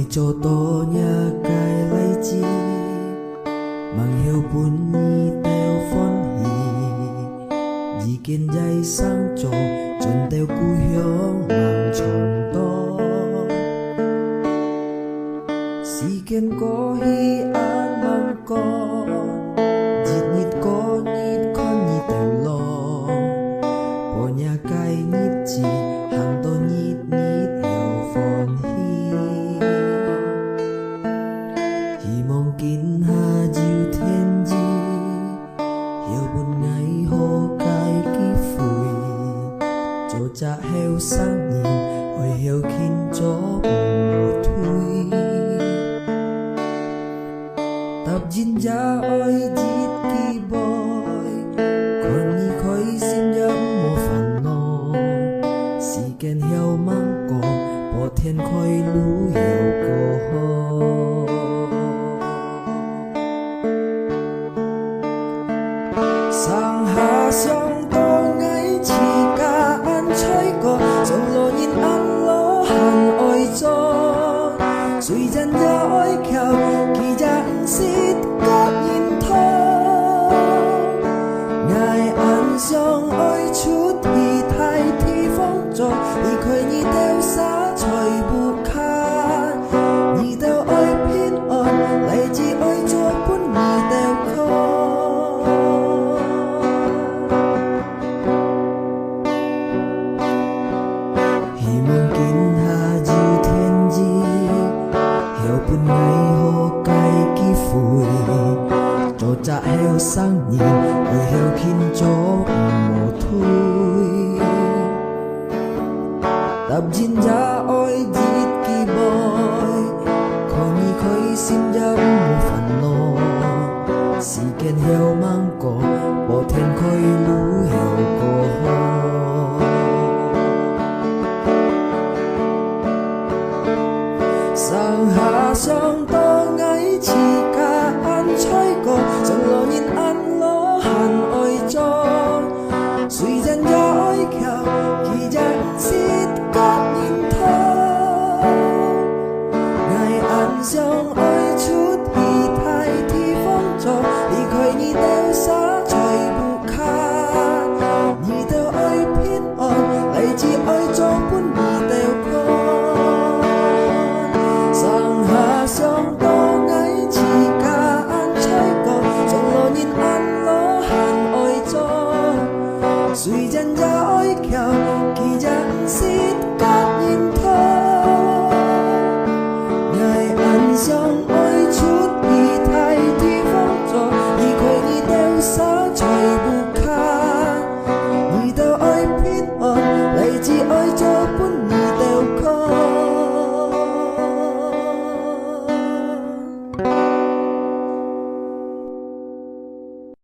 cho to nhà cài lấy chi mang hiệu buồn nhi teo phón hì dì kiên dây sang trò tròn teo cú hiếu mang tròn to si kiên có hi an mang con dịt nhịt có nhịt con nhịt teo lo bỏ nhà cài nhịt chi hàng to nhịt nhịt hiệu phòn hi hy mong kín hà diệu thiên di hiểu buồn ngày hồ cài ký phùi cho cha heo sáng nhìn ôi hiểu kín cho mùa thui tập jin ja ôi dít kỳ boy còn nhị khói xin nhắm mùa phản nô si ken hiểu mang cổ bỏ thiên khói lú hiểu cổ ho sang hà sông to ngay chỉ cả ăn chơi có dòng lô nhìn ăn lô hàn ôi cho suy dân ra ôi khéo kỳ dạng xít các nhìn thơ ngài ăn sông ôi chút thì thay thì phong trò thì khơi nhị teo xa trời bù kha nhị teo ôi pin ồn lại chỉ ôi chua bún nhị teo khô hy mong kín hà diệu thiên di hiểu buồn ngày hồ cài ký phùi cho cha heo sang nhìn ôi heo kín cho mùa thui tập jin ja ôi dít kỳ boy khó nhị khói xin dâm mùa phản nô si ken heo mang cổ bỏ thiên khói lú heo cổ ho sang hà sông to ngay chỉ cả ăn chơi có dòng lô nhìn ăn lô hàn ôi cho suy dân ra ôi khéo kỳ dạng xít các nhìn thơ ngài ăn sông ôi chút thì thay thì phong trò thì khơi nhị teo xa trời bù kha nhị teo ôi pin ồn lại chỉ ôi cho bún nhị teo con sang hà sông to ngay chỉ cả ăn chơi có dòng lô nhìn ăn lô hàn ôi cho suy dân ra ôi khéo kỳ dạng xít các nhìn thơ ngài ăn sông ôi chút thì thay thì phong trò thì khơi nhị teo xa trời bù